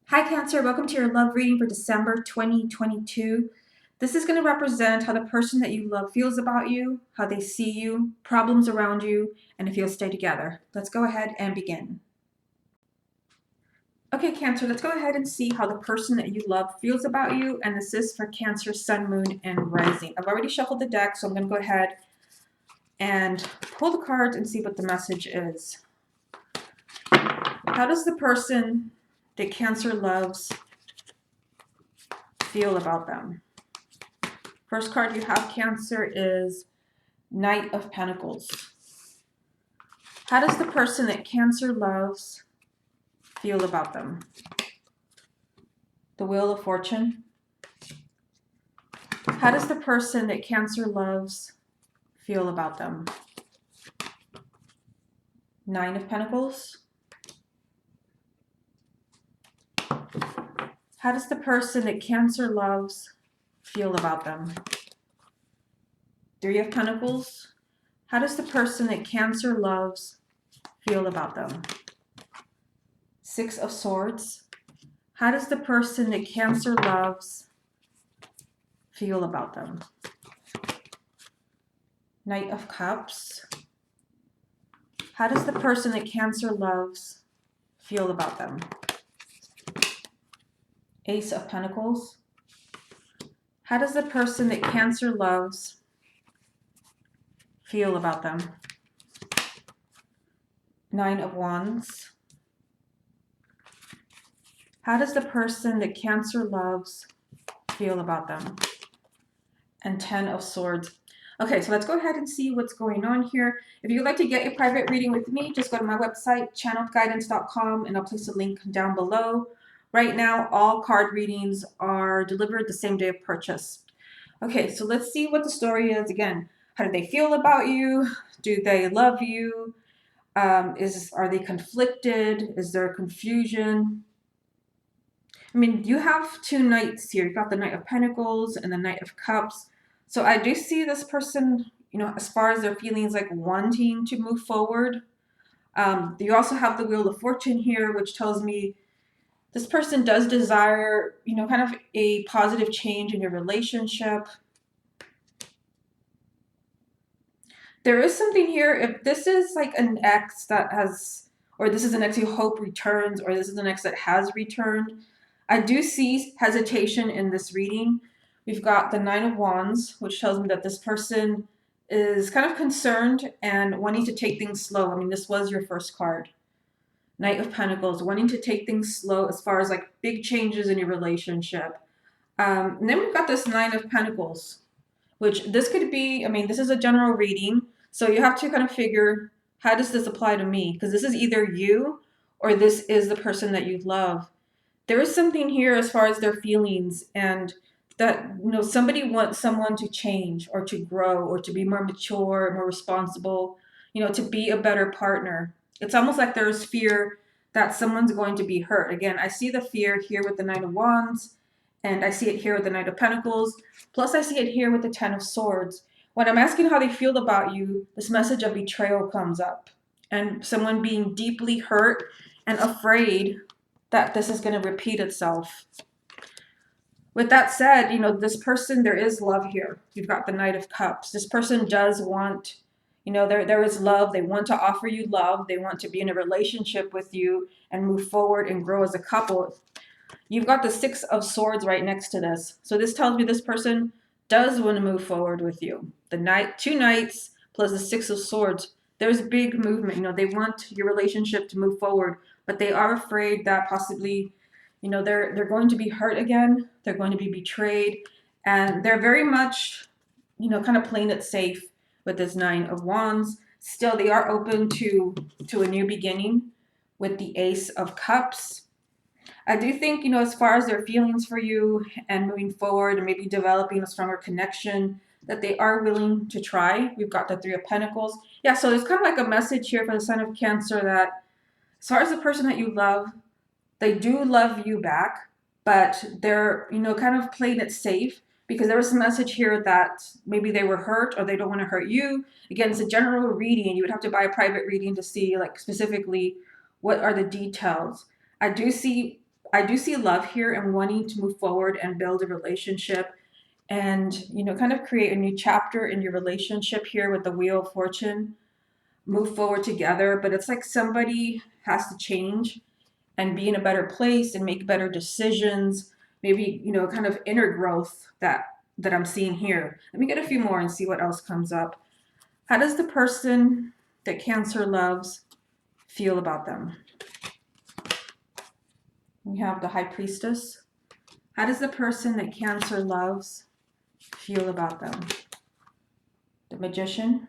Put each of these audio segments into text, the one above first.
Hi Cancer, welcome to your love reading for December 2022. This is going to represent how the person that you love feels about you, how they see you, problems around you, and if you'll stay together. Let's go ahead and begin. Okay Cancer, let's go ahead and see how the person that you love feels about you, and this is for Cancer, Sun, Moon, and Rising. I've already shuffled the deck, so I'm going to go ahead and pull the cards and see what the message is. How does the person that Cancer loves feel about them? First card you have, Cancer, is Knight of Pentacles. How does the person that Cancer loves feel about them? The Wheel of Fortune. How does the person that Cancer loves feel about them? Nine of Pentacles. How does the person that Cancer loves feel about them? Three of Pentacles. How does the person that Cancer loves feel about them? Six of Swords. How does the person that Cancer loves feel about them? Knight of Cups. How does the person that Cancer loves feel about them? Ace of Pentacles. How does the person that Cancer loves feel about them? Nine of Wands. How does the person that Cancer loves feel about them? And 10 of Swords. Okay, so let's go ahead and see what's going on here. If you'd like to get a private reading with me, just go to my website, channeledguidance.com, and I'll place a link down below. Right now, all card readings are delivered the same day of purchase. Okay, so let's see what the story is. Again, how do they feel about you? Do they love you? Are they conflicted? Is there confusion? I mean, you have two knights here. You've got the Knight of Pentacles and the Knight of Cups. So I do see this person, as far as their feelings, like wanting to move forward. You also have the Wheel of Fortune here, which tells me this person does desire, kind of a positive change in your relationship. There is something here, if this is like an ex that has, or this is an ex you hope returns, or this is an ex that has returned, I do see hesitation in this reading. We've got the Nine of Wands, which tells me that this person is kind of concerned and wanting to take things slow. I mean, this was your first card. Knight of Pentacles, wanting to take things slow as far as like big changes in your relationship. And then we've got this Nine of Pentacles, which this could be, I mean, this is a general reading. So you have to kind of figure, how does this apply to me? Because this is either you or this is the person that you love. There is something here as far as their feelings, and that somebody wants someone to change or to grow or to be more mature, more responsible, to be a better partner. It's almost like there's fear that someone's going to be hurt. Again, I see the fear here with the Nine of Wands, and I see it here with the Knight of Pentacles, plus I see it here with the Ten of Swords. When I'm asking how they feel about you, this message of betrayal comes up, and someone being deeply hurt and afraid that this is going to repeat itself. With that said, this person, there is love here. You've got the Knight of Cups. This person does want, there is love. They want to offer you love. They want to be in a relationship with you and move forward and grow as a couple. You've got the Six of Swords right next to this. So this tells me this person does want to move forward with you. The two knights plus the Six of Swords. There's big movement. They want your relationship to move forward, but they are afraid that possibly, they're going to be hurt again. They're going to be betrayed, and they're very much, kind of playing it safe with this Nine of Wands. Still, they are open to a new beginning with the Ace of Cups. I do think, as far as their feelings for you and moving forward and maybe developing a stronger connection, that they are willing to try. We've got the Three of Pentacles. Yeah, so there's kind of like a message here for the Sign of Cancer that as far as the person that you love, they do love you back, but they're, kind of playing it safe because there was a message here that maybe they were hurt or they don't want to hurt you. Again, it's a general reading. You would have to buy a private reading to see like specifically what are the details. I do see I do see love here and wanting to move forward and build a relationship and, kind of create a new chapter in your relationship here with the Wheel of Fortune, move forward together. But it's like somebody has to change and be in a better place and make better decisions, maybe, kind of inner growth that I'm seeing here. Let me get a few more and see what else comes up. How does the person that Cancer loves feel about them? We have the High Priestess. How does the person that Cancer loves feel about them? The Magician.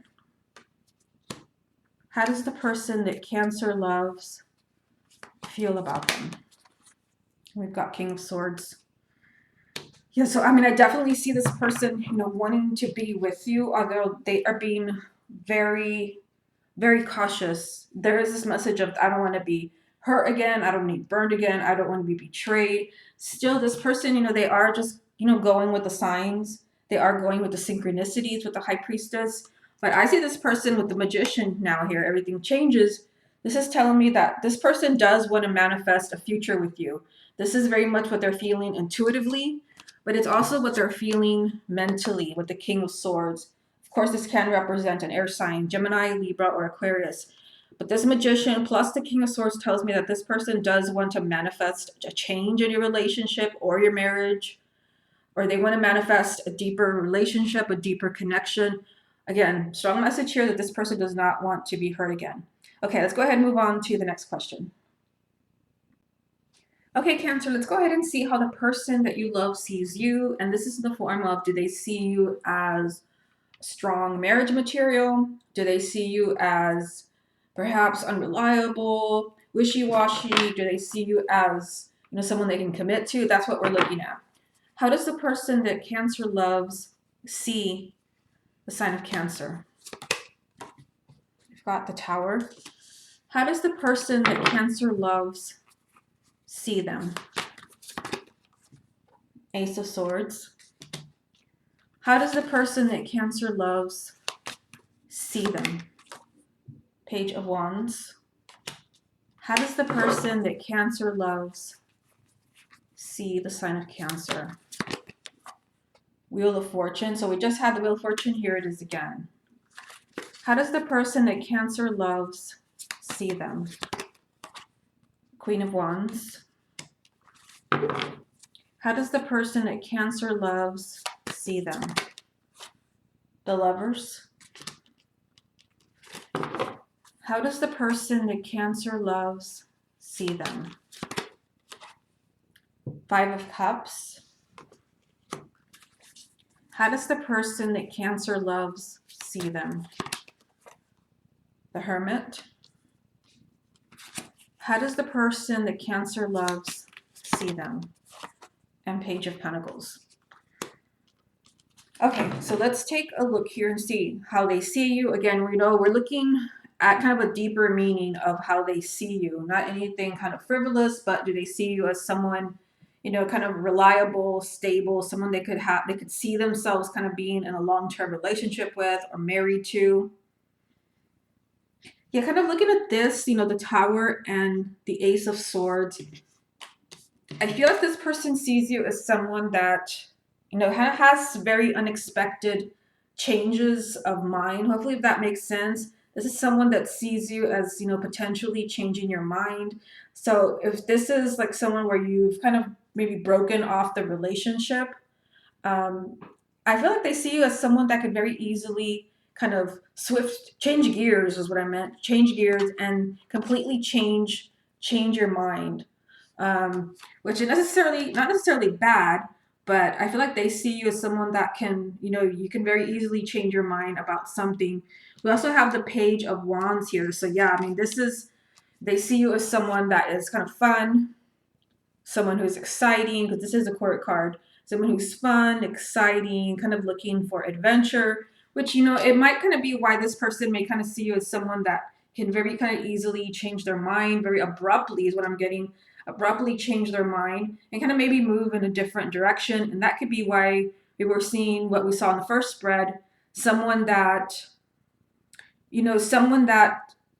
How does the person that Cancer loves feel about them? We've got King of Swords. Yeah, so I definitely see this person, wanting to be with you, although they are being very, very cautious. There is this message of, I don't want to be hurt again. I don't want to be burned again. I don't want to be betrayed. Still, this person, they are just, going with the signs. They are going with the synchronicities with the High Priestess. But I see this person with the Magician now here. Everything changes. This is telling me that this person does want to manifest a future with you. This is very much what they're feeling intuitively, but it's also what they're feeling mentally with the King of Swords. Of course, this can represent an air sign, Gemini, Libra, or Aquarius. But this Magician plus the King of Swords tells me that this person does want to manifest a change in your relationship or your marriage, or they want to manifest a deeper relationship, a deeper connection. Again, strong message here that this person does not want to be hurt again. Okay, let's go ahead and move on to the next question. Okay, Cancer, let's go ahead and see how the person that you love sees you. And this is in the form of, do they see you as strong marriage material? Do they see you as perhaps unreliable, wishy-washy? Do they see you as, someone they can commit to? That's what we're looking at. How does the person that Cancer loves see the sign of Cancer? We've got the Tower. How does the person that Cancer loves see them? Ace of Swords. How does the person that Cancer loves see them? Page of Wands. How does the person that Cancer loves see the sign of Cancer? Wheel of Fortune. So we just had the Wheel of Fortune. Here it is again. How does the person that Cancer loves see them? Queen of Wands. How does the person that Cancer loves see them? The Lovers. How does the person that Cancer loves see them? Five of Cups. How does the person that Cancer loves see them? The Hermit. How does the person that Cancer loves see them? And Page of Pentacles. Okay, so let's take a look here and see how they see you. Again, we're looking at kind of a deeper meaning of how they see you. Not anything kind of frivolous, but do they see you as someone, kind of reliable, stable, someone they could see themselves kind of being in a long-term relationship with or married to. Yeah, kind of looking at this, the Tower and the Ace of Swords. I feel like this person sees you as someone that, has very unexpected changes of mind. Hopefully, if that makes sense. This is someone that sees you as, potentially changing your mind. So if this is like someone where you've kind of maybe broken off the relationship, I feel like they see you as someone that could very easily kind of change gears is what I meant. Change gears and completely change your mind. Which is not necessarily bad, but I feel like they see you as someone that can, you can very easily change your mind about something. We also have the Page of Wands here. So yeah, they see you as someone that is kind of fun, someone who's exciting, because this is a court card, someone who's fun, exciting, kind of looking for adventure, which, it might kind of be why this person may kind of see you as someone that can very kind of easily change their mind very abruptly is what I'm getting. Abruptly change their mind and kind of maybe move in a different direction. And that could be why we were seeing what we saw in the first spread, someone that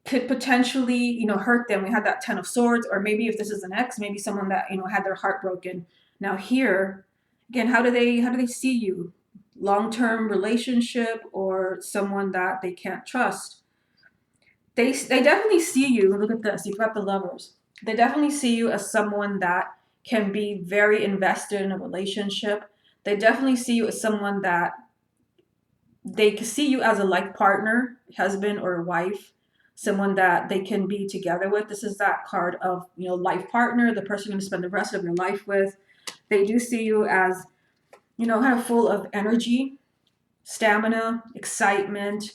could potentially, hurt them. We had that Ten of Swords, or maybe if this is an ex, maybe someone that, had their heart broken. Now here, again, how do they see you? Long-term relationship or someone that they can't trust? They definitely see you. Look at this. You've got the Lovers. They definitely see you as someone that can be very invested in a relationship. They definitely see you as someone that they see you as a life partner, husband or wife, someone that they can be together with. This is that card of, life partner, the person you're going to spend the rest of your life with. They do see you as, kind of full of energy, stamina, excitement,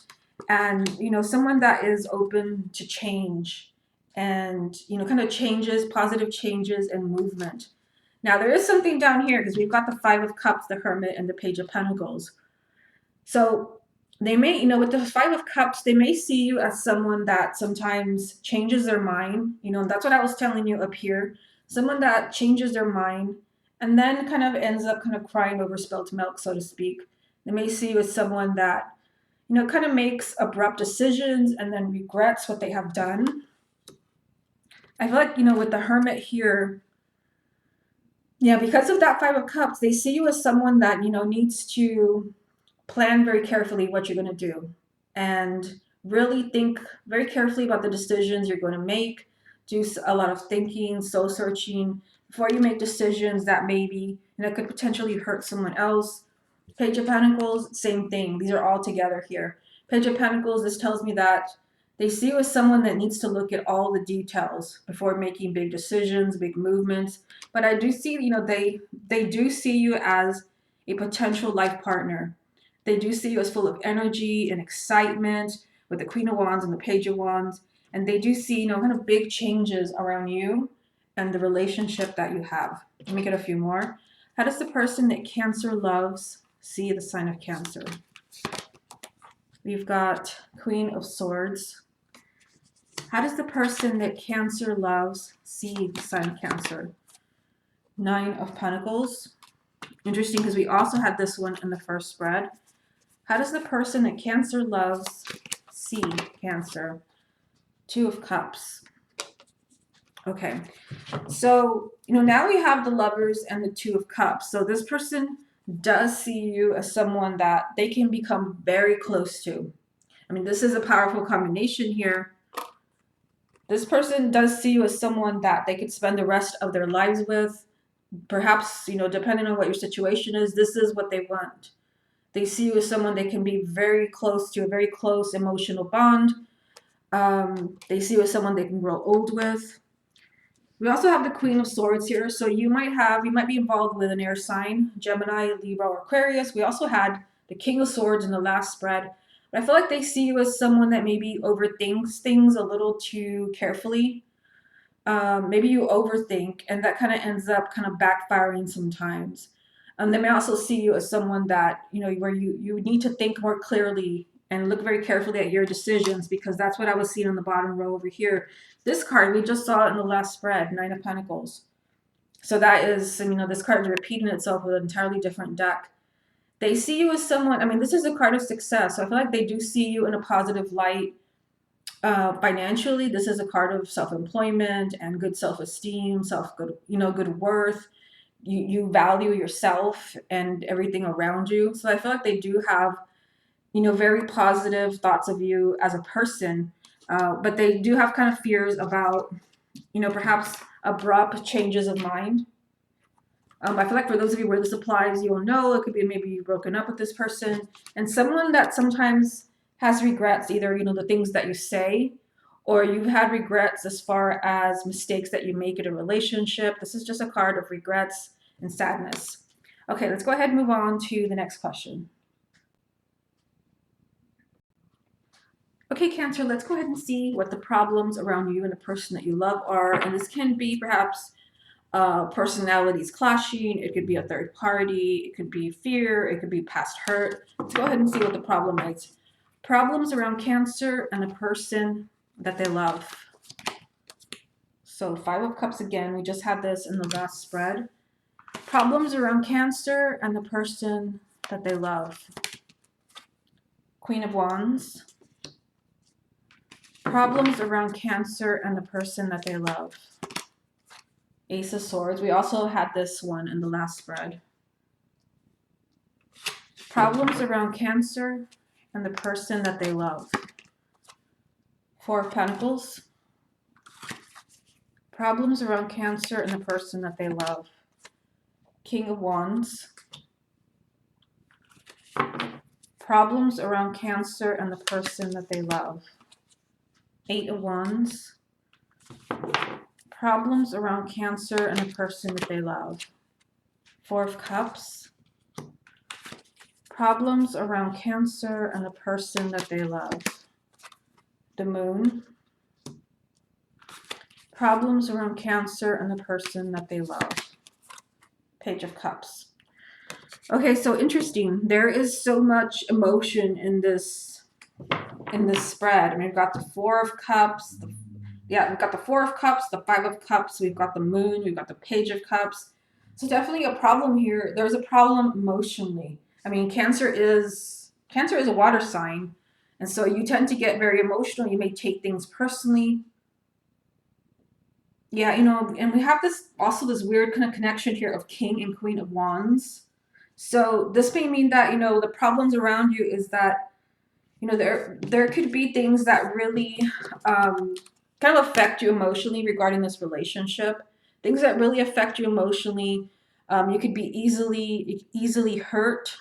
and, someone that is open to change and, kind of changes, positive changes and movement. Now, there is something down here because we've got the Five of Cups, the Hermit, and the Page of Pentacles. So they may, with the Five of Cups, they may see you as someone that sometimes changes their mind. That's what I was telling you up here. Someone that changes their mind and then kind of ends up kind of crying over spilt milk, so to speak. They may see you as someone that, kind of makes abrupt decisions and then regrets what they have done. I feel like, with the Hermit here, yeah, because of that Five of Cups, they see you as someone that, needs to plan very carefully what you're going to do and really think very carefully about the decisions you're going to make. Do a lot of thinking, soul searching before you make decisions that maybe could potentially hurt someone else. Page of Pentacles, same thing. These are all together here. Page of Pentacles, this tells me that they see you as someone that needs to look at all the details before making big decisions, big movements. But I do see, they do see you as a potential life partner. They do see you as full of energy and excitement with the Queen of Wands and the Page of Wands. And they do see, kind of big changes around you and the relationship that you have. Let me get a few more. How does the person that Cancer loves see the sign of Cancer? We've got Queen of Swords. How does the person that Cancer loves see the sign of Cancer? Nine of Pentacles. Interesting because we also had this one in the first spread. How does the person that Cancer loves see Cancer? Two of Cups. Okay, so, now we have the Lovers and the Two of Cups. So this person does see you as someone that they can become very close to. I mean, this is a powerful combination here. This person does see you as someone that they could spend the rest of their lives with. Perhaps, depending on what your situation is, this is what they want. They see you as someone they can be very close to, a very close emotional bond. They see you as someone they can grow old with. We also have the Queen of Swords here. So you might be involved with an air sign, Gemini, Libra, or Aquarius. We also had the King of Swords in the last spread. But I feel like they see you as someone that maybe overthinks things a little too carefully. Maybe you overthink, and that kind of ends up kind of backfiring sometimes. They may also see you as someone that, where you need to think more clearly and look very carefully at your decisions, because that's what I was seeing on the bottom row over here. This card, we just saw it in the last spread, Nine of Pentacles. So that is, this card is repeating itself with an entirely different deck. They see you as someone, this is a card of success. So I feel like they do see you in a positive light. Financially, this is a card of self-employment and good self-esteem, good worth. You value yourself and everything around you. So I feel like they do have, very positive thoughts of you as a person, but they do have kind of fears about, perhaps abrupt changes of mind. I feel like for those of you where this applies, you'll know it could be maybe you've broken up with this person, and someone that sometimes has regrets, either, the things that you say, or you've had regrets as far as mistakes that you make in a relationship. This is just a card of regrets and sadness. Okay, let's go ahead and move on to the next question. Okay, Cancer, let's go ahead and see what the problems around you and the person that you love are. And this can be perhaps personalities clashing. It could be a third party. It could be fear. It could be past hurt. Let's go ahead and see what the problem is. Problems around Cancer and the person that they love. So Five of Cups again. We just had this in the last spread. Problems around Cancer and the person that they love. Queen of Wands. Problems around Cancer and the person that they love. Ace of Swords. We also had this one in the last spread. Problems around Cancer and the person that they love. Four of Pentacles. Problems around Cancer and the person that they love. King of Wands. Problems around Cancer and the person that they love. Eight of Wands. Problems around Cancer and the person that they love. Four of Cups. Problems around Cancer and the person that they love. The Moon. Problems around Cancer and the person that they love. Page of Cups. Okay, so interesting. There is so much emotion in this spread. I mean, we've got the Four of Cups. We've got the Four of Cups, the Five of Cups. We've got the Moon. We've got the Page of Cups. So definitely a problem here. There's a problem emotionally. I mean, Cancer is a water sign, and so you tend to get very emotional. You may take things personally. Yeah, and we have this weird kind of connection here of King and Queen of Wands. So this may mean that, the problems around you is that, there could be things that really kind of affect you emotionally regarding this relationship. Things that really affect you emotionally. You could be easily hurt.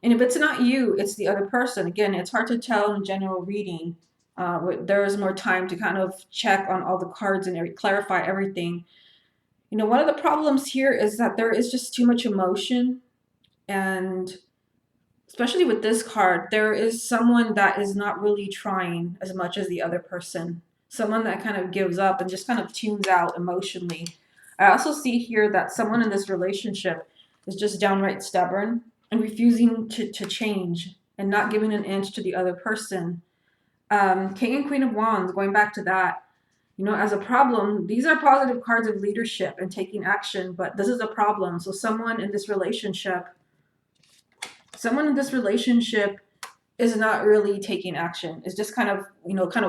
And if it's not you, it's the other person. Again, it's hard to tell in general reading. There is more time to kind of check on all the cards and clarify everything. One of the problems here is that there is just too much emotion, and especially with this card, there is someone that is not really trying as much as the other person. Someone that kind of gives up and just kind of tunes out emotionally. I also see here that someone in this relationship is just downright stubborn and refusing to change and not giving an inch to the other person. King and Queen of Wands, going back to that, as a problem, these are positive cards of leadership and taking action, but this is a problem. So someone in this relationship is not really taking action. Is just kind of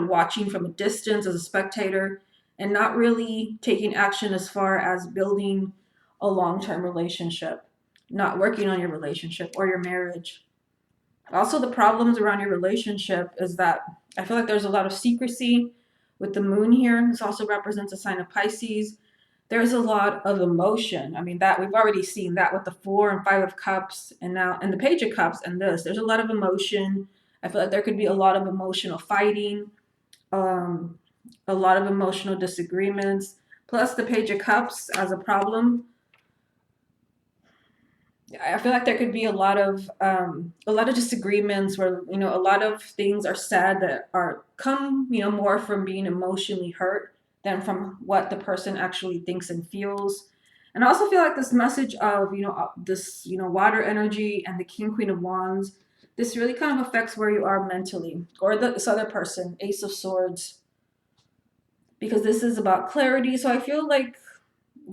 watching from a distance as a spectator and not really taking action as far as building a long-term relationship, not working on your relationship or your marriage. Also, the problems around your relationship is that I feel like there's a lot of secrecy with the Moon here. This also represents a sign of Pisces. There's a lot of emotion. I mean, that we've already seen that with the Four and Five of Cups, and now and the Page of Cups, and this. There's a lot of emotion. I feel like there could be a lot of emotional fighting, a lot of emotional disagreements. Plus, the Page of Cups as a problem. I feel like there could be a lot of disagreements where a lot of things are said that come more from being emotionally hurt than from what the person actually thinks and feels. And I also feel like this message of this water energy and the King Queen of Wands, this really kind of affects where you are mentally, or this other person, Ace of Swords, because this is about clarity. So I feel like,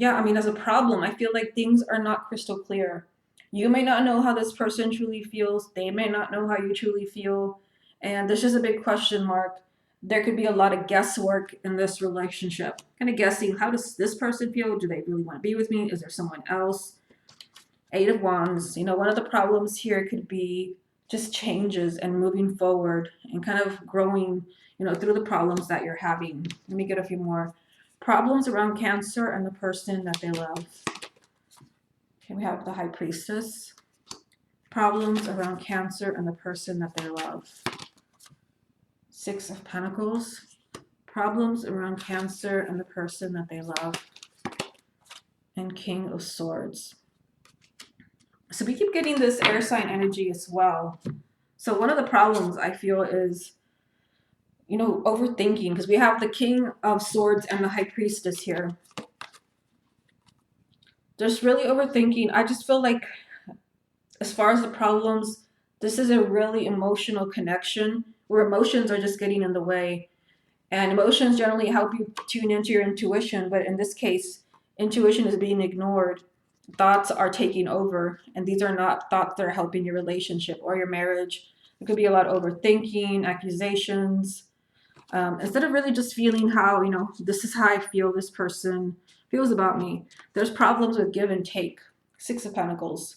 as a problem, I feel like things are not crystal clear. You may not know how this person truly feels. They may not know how you truly feel. And there's just a big question mark. There could be a lot of guesswork in this relationship. Kind of guessing, how does this person feel? Do they really want to be with me? Is there someone else? Eight of Wands. One of the problems here could be just changes and moving forward and kind of growing, through the problems that you're having. Let me get a few more. Problems around Cancer and the person that they love. Okay, we have the High Priestess. Problems around Cancer and the person that they love. Six of Pentacles. Problems around Cancer and the person that they love. And King of Swords. So we keep getting this air sign energy as well. So one of the problems I feel is, overthinking, because we have the King of Swords and the High Priestess here. Just really overthinking. I just feel like, as far as the problems, this is a really emotional connection where emotions are just getting in the way. And emotions generally help you tune into your intuition, but in this case, intuition is being ignored. Thoughts are taking over, and these are not thoughts that are helping your relationship or your marriage. It could be a lot of overthinking, accusations, instead of really just feeling how, this is how I feel this person feels about me. There's problems with give and take. Six of Pentacles.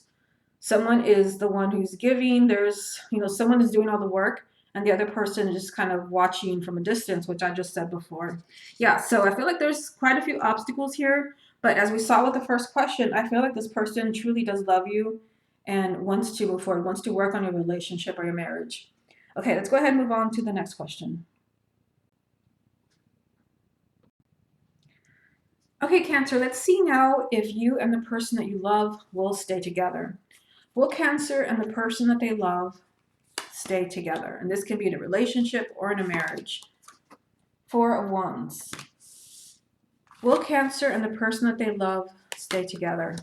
Someone is the one who's giving. There's, someone is doing all the work and the other person is just kind of watching from a distance, which I just said before. Yeah, so I feel like there's quite a few obstacles here. But as we saw with the first question, I feel like this person truly does love you and wants to move forward, wants to work on your relationship or your marriage. Okay, let's go ahead and move on to the next question. Okay, Cancer, let's see now if you and the person that you love will stay together. Will Cancer and the person that they love stay together? And this can be in a relationship or in a marriage. Four of Wands. Will Cancer and the person that they love stay together?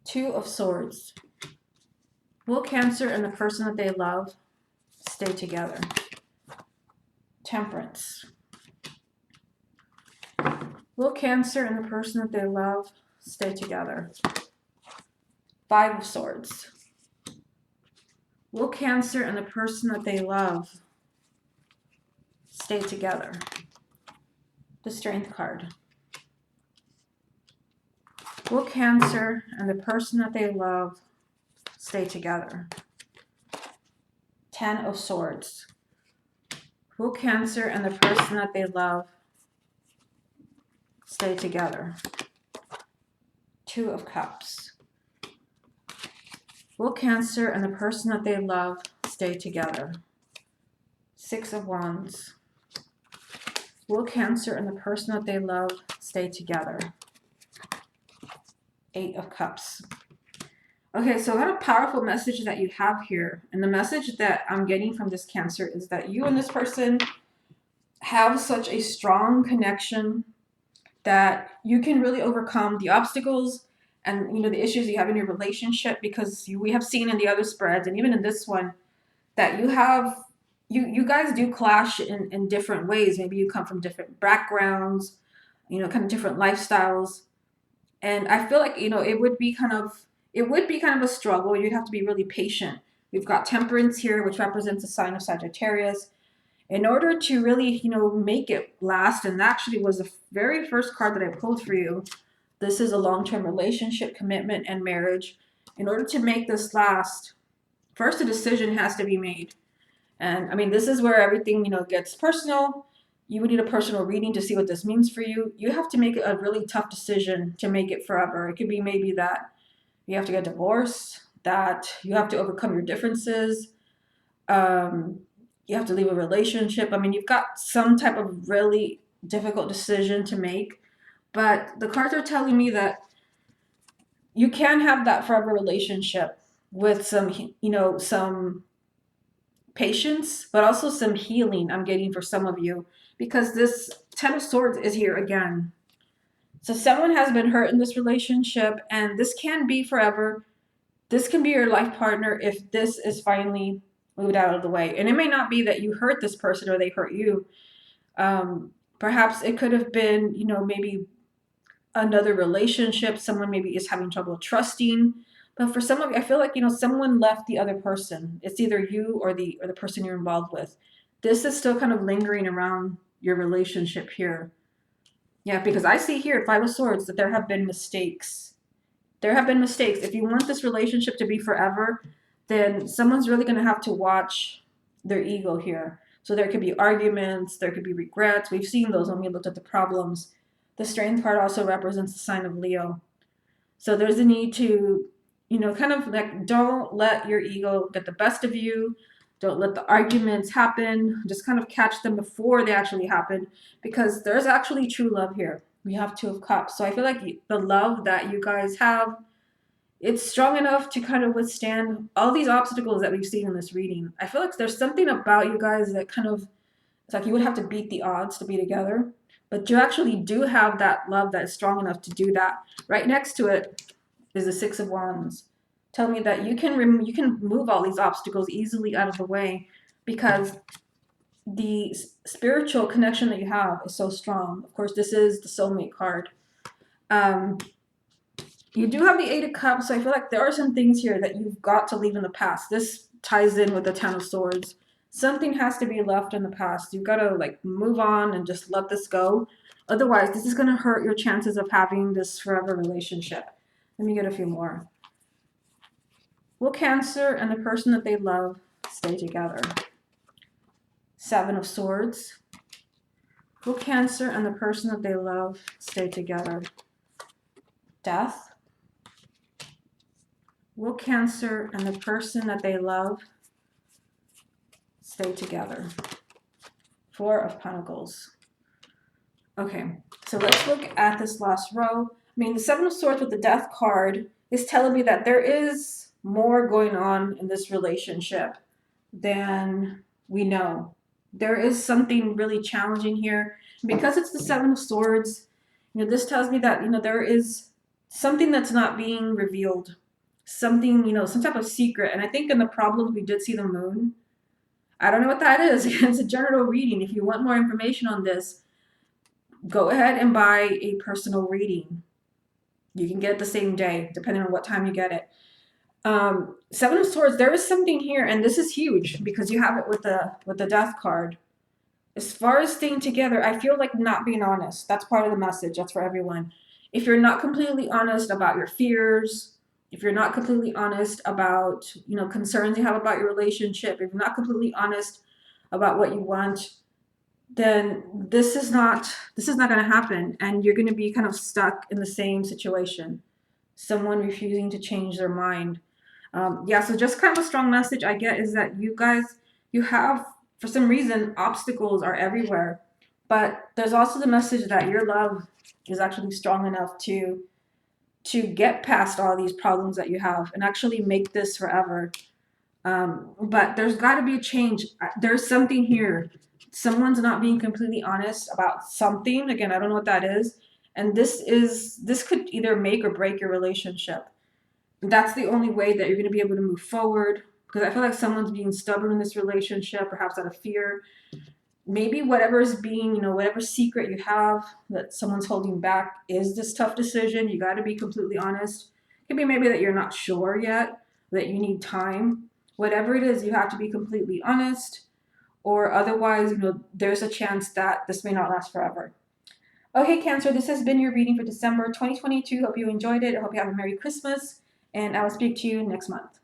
Two of Swords. Will Cancer and the person that they love stay together? Temperance. Will Cancer and the person that they love stay together? Five of Swords. Will Cancer and the person that they love stay together? The Strength card. Will Cancer and the person that they love stay together? Ten of Swords. Will Cancer and the person that they love stay together? Two of Cups. Will Cancer and the person that they love stay together? Six of Wands. Will Cancer and the person that they love stay together? Eight of Cups. Okay, so what a powerful message that you have here. And the message that I'm getting from this Cancer is that you and this person have such a strong connection that you can really overcome the obstacles and the issues you have in your relationship, because we have seen in the other spreads and even in this one that you guys do clash in different ways. Maybe you come from different backgrounds, kind of different lifestyles. And I feel like, it would be kind of a struggle. You'd have to be really patient. We've got Temperance here, which represents a sign of Sagittarius. In order to really, make it last, and that actually was the very first card that I pulled for you. This is a long-term relationship, commitment, and marriage. In order to make this last, first a decision has to be made. And I mean, this is where everything, gets personal. You would need a personal reading to see what this means for you. You have to make a really tough decision to make it forever. It could be maybe that you have to get divorced, that you have to overcome your differences, you have to leave a relationship. I mean, you've got some type of really difficult decision to make. But the cards are telling me that you can have that forever relationship with some patience, but also some healing I'm getting for some of you, because this Ten of Swords is here again. So someone has been hurt in this relationship, and this can be forever. This can be your life partner if this is finally moved out of the way. And it may not be that you hurt this person or they hurt you. Perhaps it could have been, maybe another relationship. Someone maybe is having trouble trusting. But for some of you, I feel like, someone left the other person. It's either you or the person you're involved with. This is still kind of lingering around your relationship here. Yeah, because I see here, Five of Swords, that there have been mistakes. There have been mistakes. If you want this relationship to be forever, then someone's really going to have to watch their ego here. So there could be arguments, there could be regrets. We've seen those when we looked at the problems. The Strength card also represents the sign of Leo. So there's a need to, kind of like, don't let your ego get the best of you. Don't let the arguments happen. Just kind of catch them before they actually happen, because there's actually true love here. We have Two of Cups. So I feel like the love that you guys have, it's strong enough to kind of withstand all these obstacles that we've seen in this reading. I feel like there's something about you guys that kind of, it's like you would have to beat the odds to be together. But you actually do have that love that is strong enough to do that. Right next to it is the Six of Wands. Tell me that you can move all these obstacles easily out of the way, because the spiritual connection that you have is so strong. Of course, this is the soulmate card. You do have the Eight of Cups, so I feel like there are some things here that you've got to leave in the past. This ties in with the Ten of Swords. Something has to be left in the past. You've got to like move on and just let this go. Otherwise, this is going to hurt your chances of having this forever relationship. Let me get a few more. Will Cancer and the person that they love stay together? Seven of Swords. Will Cancer and the person that they love stay together? Death. Will Cancer and the person that they love stay together? Four of Pentacles. Okay, so let's look at this last row. I mean, the Seven of Swords with the Death card is telling me that there is more going on in this relationship than we know. There is something really challenging here. Because it's the Seven of Swords, this tells me that, there is something that's not being revealed. Something, some type of secret. And I think in the problems we did see the moon. I don't know what that is. It's a general reading. If you want more information on this, go ahead and buy a personal reading. You can get it the same day, depending on what time you get it. Seven of Swords, there is something here, and this is huge because you have it with the Death card. As far as staying together, I feel like not being honest. That's part of the message. That's for everyone. If you're not completely honest about your fears, if you're not completely honest about, concerns you have about your relationship, if you're not completely honest about what you want, then this is not going to happen, and you're going to be kind of stuck in the same situation. Someone refusing to change their mind. Yeah, so just kind of a strong message I get is that you have, for some reason, obstacles are everywhere, but there's also the message that your love is actually strong enough to get past all these problems that you have and actually make this forever. But there's got to be a change. There's something here. Someone's not being completely honest about something. Again, I don't know what that is. And this could either make or break your relationship. That's the only way that you're going to be able to move forward, because I feel like someone's being stubborn in this relationship, perhaps out of fear. Maybe whatever secret you have that someone's holding back is this tough decision. You got to be completely honest. It could be maybe that you're not sure yet, that you need time. Whatever it is, you have to be completely honest, or otherwise, there's a chance that this may not last forever. Okay, Cancer, this has been your reading for December 2022. Hope you enjoyed it. I hope you have a Merry Christmas, and I will speak to you next month.